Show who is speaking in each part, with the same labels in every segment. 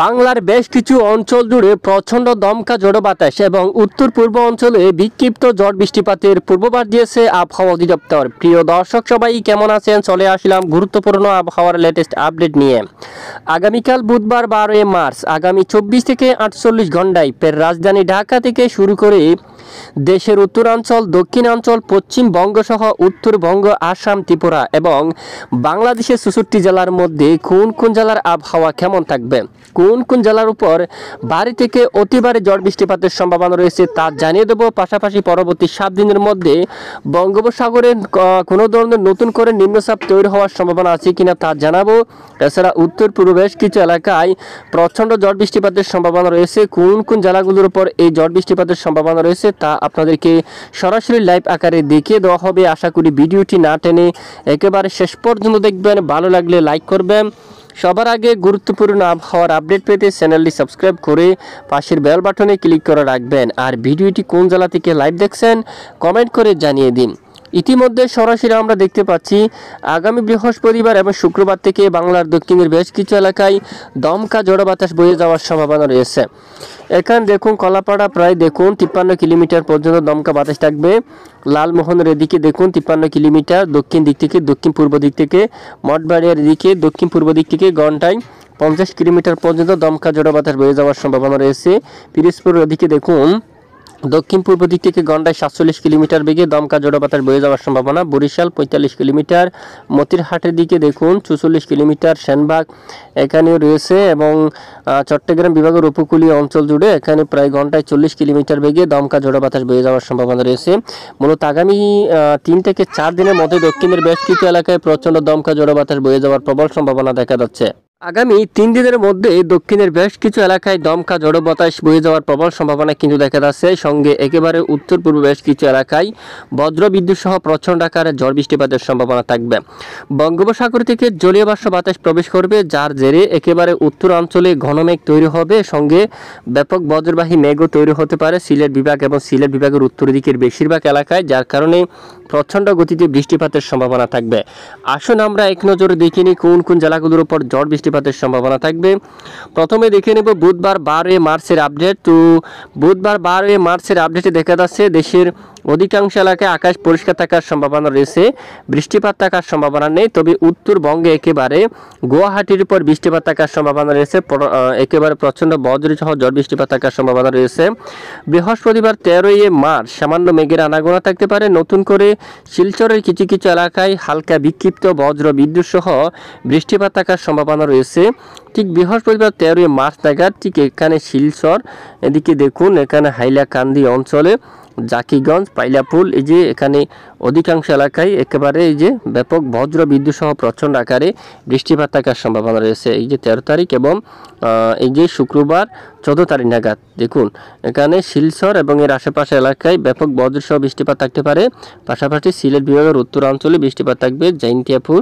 Speaker 1: বাংলার বেশ কিছু অঞ্চল জুড়ে প্রচণ্ড দমকা ঝড়ো বাতাস এবং উত্তর পূর্ব অঞ্চলে বিক্ষিপ্ত ঝড় বৃষ্টিপাতের পূর্বাভাস দিয়েছে আবহাওয়া অধিদপ্তর। প্রিয় দর্শক সবাই কেমন আছেন? চলে আসলাম গুরুত্বপূর্ণ আবহাওয়ার লেটেস্ট আপডেট নিয়ে। আগামীকাল বুধবার 12 মার্চ আগামী 24 থেকে 48 ঘন্টায় ফের রাজধানী ঢাকা থেকে শুরু করে দেশের উত্তরাঞ্চল, দক্ষিণাঞ্চল, পশ্চিমবঙ্গ সহ উত্তরবঙ্গ, আসাম, ত্রিপুরা এবং বাংলাদেশের 64 জেলার মধ্যে কোন কোন জেলার আবহাওয়া কেমন থাকবে, কোন কোন জেলার উপর ভারী থেকে অতি ভারী ঝড় বৃষ্টিপাতের সম্ভাবনা রয়েছে তা জানিয়ে দেব। পাশাপাশি পরবর্তী 7 দিনের মধ্যে বঙ্গোপসাগরে কোনো ধরনের নতুন করে নিম্নচাপ তৈরি হওয়ার সম্ভাবনা আছে কিনা তা জানাবো। এছাড়া উত্তর পূর্ব বেশ কিছু এলাকায় প্রচণ্ড ঝড় বৃষ্টিপাতের সম্ভাবনা রয়েছে, কোন কোন জেলাগুলোর উপর এই ঝড় বৃষ্টিপাতের সম্ভাবনা রয়েছে তা আপনাদেরকে সরাসরি লাইভ আকারে দেখিয়ে দেওয়া হবে। আশা করি ভিডিওটি না টেনে একেবারে শেষ পর্যন্ত দেখবেন। ভালো লাগলে লাইক করবেন। সবার আগে গুরুত্বপূর্ণ আবহাওয়ার আপডেট পেতে চ্যানেলটি সাবস্ক্রাইব করে পাশের বেল বাটনে ক্লিক করে রাখবেন। আর ভিডিওটি কোন জেলা থেকে লাইভ দেখছেন কমেন্ট করে জানিয়ে দিন। ইতিমধ্যে সরাসরি আমরা দেখতে পাচ্ছি আগামী বৃহস্পতিবার এবং শুক্রবার থেকে বাংলার দক্ষিণের বেশ কিছু এলাকায় দমকা ঝড়ো বাতাস বয়ে যাওয়ার সম্ভাবনা রয়েছে। এখানে দেখুন কলাপাড়া প্রায় দেখুন 53 কিলোমিটার পর্যন্ত দমকা বাতাস থাকবে। লালমোহনের এদিকে দেখুন 53 কিলোমিটার, দক্ষিণ দিক থেকে দক্ষিণ পূর্ব দিক থেকে মঠবাড়িয়ার এদিকে দক্ষিণ পূর্ব দিক থেকে ঘন্টায় 50 কিলোমিটার পর্যন্ত দমকা ঝড়ো বাতাস বয়ে যাওয়ার সম্ভাবনা রয়েছে। পিরোজপুরের এদিকে দেখুন দক্ষিণ পূর্ব দিক থেকে ঘন্টায় 47 কিলোমিটার বেগে দমকা ঝড়ো বাতাস বয়ে যাওয়ার সম্ভাবনা। বরিশাল 45 কিলোমিটার, মতিরহাটের দিকে দেখুন 44 কিলোমিটার, সেনবাগ এখানেও রয়েছে এবং চট্টগ্রাম বিভাগের উপকূলীয় অঞ্চল জুড়ে এখানে প্রায় ঘন্টায় 40 কিলোমিটার বেগে দমকা ঝড়ো বাতাস বয়ে যাওয়ার সম্ভাবনা রয়েছে। মূলত আগামী 3 থেকে 4 দিনের মধ্যে দক্ষিণের বেশ কিছু এলাকায় প্রচণ্ড দমকা ঝড়ো বাতাস বয়ে যাওয়ার প্রবল সম্ভাবনা দেখা যাচ্ছে। আগামী 3 দিনের মধ্যে দক্ষিণের বেশ কিছু এলাকায় দমকা ঝড়ো বাতাস বয়ে যাওয়ার প্রবল সম্ভাবনা কিন্তু দেখা যাচ্ছে। সঙ্গে একেবারে উত্তর পূর্ব বেশ কিছু এলাকায় বজ্র বিদ্যুৎ সহ প্রচণ্ড আকারে ঝড় বৃষ্টিপাতের সম্ভাবনা থাকবে। বঙ্গোপসাগর থেকে জলীয় বাষ্প বাতাস প্রবেশ করবে, যার জেরে একেবারে উত্তরাঞ্চলে ঘন মেঘ তৈরি হবে। সঙ্গে ব্যাপক বজ্রবাহী মেঘও তৈরি হতে পারে সিলেট বিভাগ এবং সিলেট বিভাগের উত্তর দিকের বেশিরভাগ এলাকায়, যার কারণে প্রচণ্ড গতিতে বৃষ্টিপাতের সম্ভাবনা থাকবে। আসুন আমরা এক নজরে দেখে নিই কোন কোন জেলাগুলোর উপর ঝড় বৃষ্টিপাতের সম্ভাবনা থাকবে। প্রথমে দেখে নেব বুধবার 12 মার্চের আপডেট। তো বুধবার 12 মার্চের আপডেটে দেখা যাচ্ছে দেশের অধিকাংশ এলাকায় আকাশ পরিষ্কার থাকার সম্ভাবনা রয়েছে, বৃষ্টিপাত থাকার সম্ভাবনা নেই। তবে উত্তরবঙ্গে একেবারে গুয়াহাটির উপর বৃষ্টিপাত থাকার সম্ভাবনা রয়েছে, একেবারে প্রচণ্ড বজ্রসহ ঝড় বৃষ্টিপাত থাকার সম্ভাবনা রয়েছে। বৃহস্পতিবার 13 মার্চ সামান্য মেঘের আনাগোনা থাকতে পারে। নতুন করে শিলচরের কিছু কিছু এলাকায় হালকা বিক্ষিপ্ত বজ্র বিদ্যুৎ সহ বৃষ্টিপাত থাকার সম্ভাবনা রয়েছে। ঠিক বৃহস্পতিবার 13 মার্চ নাগাদ ঠিক এখানে শিলচর এদিকে দেখুন এখানে হাইলাকান্দি অঞ্চলে জাকিগঞ্জ, পাইলাপুল এই যে এখানে অধিকাংশ এলাকায় একেবারে এই যে ব্যাপক বজ্র বিদ্যুৎ সহ প্রচণ্ড আকারে বৃষ্টিপাত থাকার সম্ভাবনা রয়েছে। এই যে 13 তারিখ এবং এই যে শুক্রবার 14 তারিখ নাগাদ দেখুন এখানে শিলচর এবং এর আশেপাশে এলাকায় ব্যাপক বজ্র সহ বৃষ্টিপাত থাকতে পারে। পাশাপাশি সিলেট বিভাগের উত্তরাঞ্চলে বৃষ্টিপাত থাকবে, জাইন্তিয়াপুর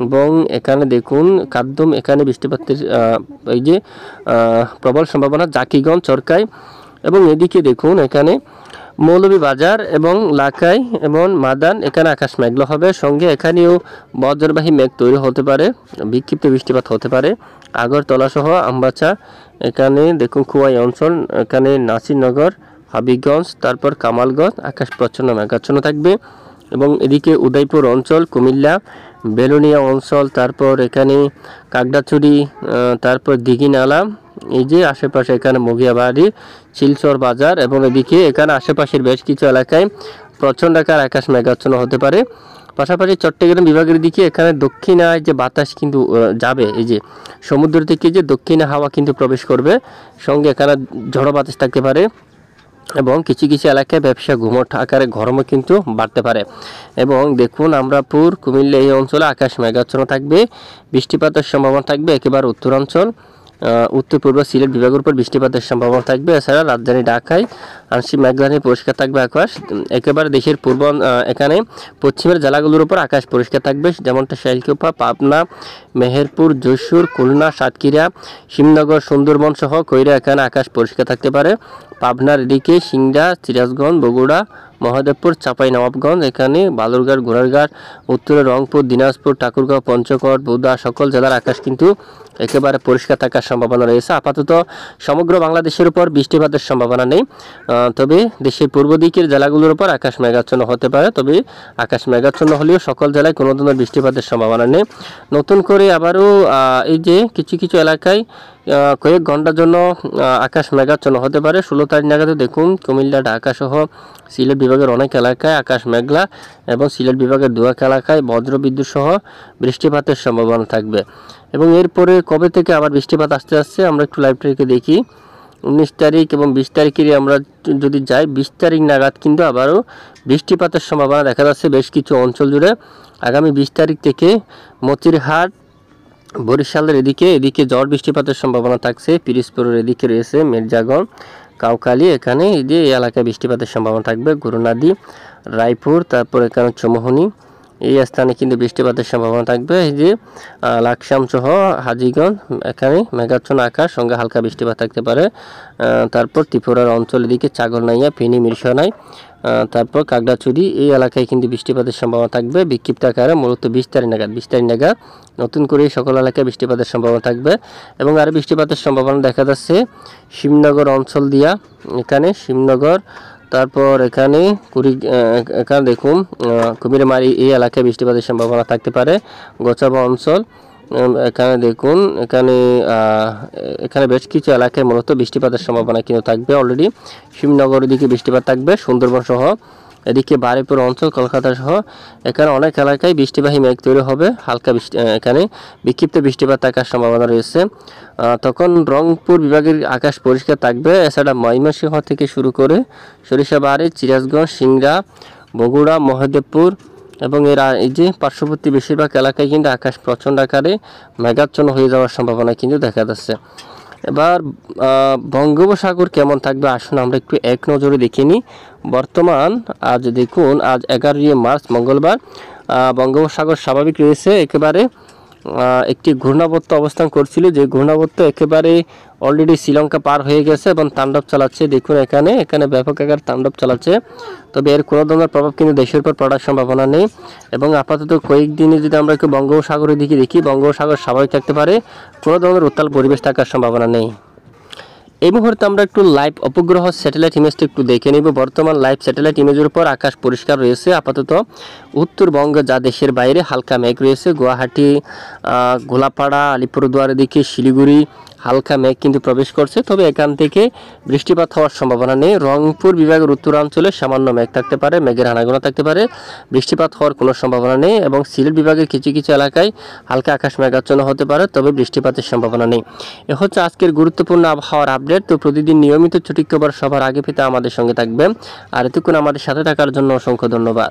Speaker 1: এবং এখানে দেখুন কাদ্দম এখানে বৃষ্টিপাতের এই যে প্রবল সম্ভাবনা, জাকিগঞ্জ, চরকাই এবং এদিকে দেখুন এখানে মৌলভীবাজার এবং লাখাই এবং মাদান এখানে আকাশ মেঘলা হবে। সঙ্গে এখানেও বজ্রবাহী মেঘ তৈরি হতে পারে, বিক্ষিপ্ত বৃষ্টিপাত হতে পারে। আগরতলা সহ আমবাচা এখানে দেখুন খোয়াই অঞ্চল, এখানে নাসিরনগর, হাবিগঞ্জ, তারপর কামালগঞ্জ আকাশ প্রচ্ছন্ন মেঘাচ্ছন্ন থাকবে। এবং এদিকে উদয়পুর অঞ্চল, কুমিল্লা, বেলুনিয়া অঞ্চল, তারপর এখানে কাকড়াছড়ি, তারপর দিঘিনালা এই যে আশেপাশে এখানে মগিয়াবাড়ি, শিলচর বাজার এবং এদিকে এখানে আশেপাশের বেশ কিছু এলাকায় প্রচণ্ড আকার আকাশ মেঘাচ্ছন্ন হতে পারে। পাশাপাশি চট্টগ্রাম বিভাগের দিকে এখানে দক্ষিণায় যে বাতাস কিন্তু যাবে, এই যে সমুদ্র থেকে যে দক্ষিণা হাওয়া কিন্তু প্রবেশ করবে, সঙ্গে এখানে ঝড়ো বাতাস থাকতে পারে এবং কিছু কিছু এলাকায় ব্যবসা ঘুমট আকারে গরমও কিন্তু বাড়তে পারে। এবং দেখুন আমরাপুর, কুমিল্লা এই অঞ্চলে আকাশ মেঘাচ্ছন্ন থাকবে, বৃষ্টিপাতের সম্ভাবনা থাকবে। একেবারে উত্তরাঞ্চল, উত্তর পূর্ব সিলেট বিভাগের উপর বৃষ্টিপাতের সম্ভাবনা থাকবে। এছাড়া রাজধানী ঢাকায় আংশিক মেঘলা পরিষ্কার থাকবে আকাশ। একেবারে দেশের পূর্ব এখানে পশ্চিমের জেলাগুলোর উপর আকাশ পরিষ্কার থাকবে, যেমনটা শাইলকুপা, পাবনা, মেহেরপুর, যশোর, খুলনা, সাতক্ষীরা, শিবনগর, সুন্দরবন সহ কইরা এখানে আকাশ পরিষ্কার থাকতে পারে। পাবনার এদিকে সিংড়া, সিরাজগঞ্জ, বগুড়া, মহাদেবপুর, চাঁপাইনবাবগঞ্জ, এখানে বালুরঘাট, ঘোড়ারঘাট, উত্তরে রংপুর, দিনাজপুর, ঠাকুরগাঁও, পঞ্চগড়, বগুড়া সকল জেলার আকাশ কিন্তু একেবারে পরিষ্কার থাকার সম্ভাবনা রয়েছে। আপাতত সমগ্র বাংলাদেশের উপর বৃষ্টিপাতের সম্ভাবনা নেই, তবে দেশের পূর্ব দিকের জেলাগুলোর উপর আকাশ মেঘাচ্ছন্ন হতে পারে। তবে আকাশ মেঘাচ্ছন্ন হলেও সকল জেলায় কোনো ধরনের বৃষ্টিপাতের সম্ভাবনা নেই। নতুন করে আবারও এই যে কিছু কিছু এলাকায় কয়েক ঘন্টার জন্য আকাশ মেঘাচ্ছন্ন হতে পারে। 16 তারিখ নাগাদ দেখুন কুমিল্লা, ঢাকা সহ সিলেট বিভাগের অনেক এলাকায় আকাশ মেঘলা এবং সিলেট বিভাগের দু এক এলাকায় বজ্রবিদ্যুৎ সহ বৃষ্টিপাতের সম্ভাবনা থাকবে। এবং এরপরে কবে থেকে আবার বৃষ্টিপাত আসতে আসছে আমরা একটু লাইভ ট্রেকে দেখি। 19 তারিখ এবং 20 তারিখের আমরা যদি যাই, 20 তারিখ নাগাদ কিন্তু আবারও বৃষ্টিপাতের সম্ভাবনা দেখা যাচ্ছে বেশ কিছু অঞ্চল জুড়ে। আগামী 20 তারিখ থেকে মতিরহাট, বরিশালের এদিকে ঝড় বৃষ্টিপাতের সম্ভাবনা থাকছে। পিরোজপুরের এদিকে রয়েছে মির্জাগঞ্জ, কাউখালী, এখানে এই এলাকায় বৃষ্টিপাতের সম্ভাবনা থাকবে। গুরুনাদি, রায়পুর, তারপর এখানে চৌমুহনী, এই স্থানে কিন্তু বৃষ্টিপাতের সম্ভাবনা থাকবে। এই যে লাকসাম সহ হাজীগঞ্জ, এখানে মেঘাচ্ছন্ন আকাশ, সঙ্গে হালকা বৃষ্টিপাত থাকতে পারে। তারপর ত্রিপুরার অঞ্চল এদিকে চাগরনাইয়া, ফেনী, মিরসরাই, তারপর কাগড়াছড়ি, এই এলাকায় কিন্তু বৃষ্টিপাতের সম্ভাবনা থাকবে বিক্ষিপ্ত আকারে। মূলত 20 তারিখ নাগাদ নতুন করে সকল এলাকায় বৃষ্টিপাতের সম্ভাবনা থাকবে। এবং আরও বৃষ্টিপাতের সম্ভাবনা দেখা যাচ্ছে শিবনগর অঞ্চল দিয়া, এখানে শিবনগর, তারপর এখানে এখানে দেখুন কুমিরমারি, এই এলাকায় বৃষ্টিপাতের সম্ভাবনা থাকতে পারে। গোচাবা অঞ্চল, এখানে দেখুন এখানে বেশ কিছু এলাকায় মূলত বৃষ্টিপাতের সম্ভাবনা কিন্তু থাকবে। অলরেডি শিবনগরের দিকে বৃষ্টিপাত থাকবে, সুন্দরবন সহ এদিকে বারুইপুর অঞ্চল, কলকাতা সহ এখানে অনেক এলাকায় বৃষ্টিবাহী মেঘ তৈরি হবে। হালকা এখানে বিক্ষিপ্ত বৃষ্টিপাত থাকার সম্ভাবনা রয়েছে। তখন রংপুর বিভাগের আকাশ পরিষ্কার থাকবে। এছাড়া ময়মনসিংহ থেকে শুরু করে সরিষাবাড়ি, সিরাজগঞ্জ, সিংড়া, বগুড়া, মহাদেবপুর এবং এই যে পার্শ্ববর্তী বেশিরভাগ এলাকায় কিন্তু আকাশ প্রচণ্ড আকারে মেঘাচ্ছন্ন হয়ে যাওয়ার সম্ভাবনা কিন্তু দেখা যাচ্ছে। এবার বঙ্গোপসাগর কেমন থাকবে আসুন আমরা একটু এক নজরে দেখে নিই। বর্তমান আজ দেখুন, আজ 11 মার্চ মঙ্গলবার, বঙ্গোপসাগর স্বাভাবিক রয়েছে। একেবারে একটি ঘূর্ণাবর্ত অবস্থান করছিল, যে ঘূর্ণাবর্ত একেবারে অলরেডি শ্রীলঙ্কা পার হয়ে গেছে এবং তাণ্ডব চালাচ্ছে। দেখুন এখানে ব্যাপক আকার তাণ্ডব চালাচ্ছে। তবে এর কোনো ধরনের প্রভাব কিন্তু দেশের উপর পড়ার সম্ভাবনা নেই। এবং আপাতত কয়েকদিনে যদি আমরা একটু বঙ্গোপসাগরের দিকে দেখি, বঙ্গোপসাগর স্বাভাবিক থাকতে পারে, কোনো ধরনের উত্তাল পরিবেশ থাকার সম্ভাবনা নেই। এই মুহূর্তে আমরা একটু লাইভ উপগ্রহ স্যাটেলাইট ইমেজটা একটু দেখে নিব। বর্তমান লাইভ স্যাটেলাইট ইমেজের উপর আকাশ পরিষ্কার রয়েছে। আপাতত উত্তরবঙ্গ যা দেশের বাইরে হালকা মেঘ রয়েছে। গুয়াহাটি, গোলাপাড়া, আলিপুরদুয়ারের দিকে শিলিগুড়ি হালকা মেঘ কিন্তু প্রবেশ করছে, তবে এখান থেকে বৃষ্টিপাত হওয়ার সম্ভাবনা নেই। রংপুর বিভাগের উত্তরাঞ্চলে সামান্য মেঘ থাকতে পারে, মেঘের আনাগোনা থাকতে পারে, বৃষ্টিপাত হওয়ার কোনো সম্ভাবনা নেই। এবং সিলেট বিভাগের কিছু কিছু এলাকায় হালকা আকাশ মেঘাচ্ছন্ন হতে পারে, তবে বৃষ্টিপাতের সম্ভাবনা নেই। এ হচ্ছে আজকের গুরুত্বপূর্ণ আবহাওয়ার আপডেট। তো প্রতিদিন নিয়মিত ছুটি খবর সবার আগে পেতে আমাদের সঙ্গে থাকবেন। আর এতক্ষণ আমাদের সাথে থাকার জন্য অসংখ্য ধন্যবাদ।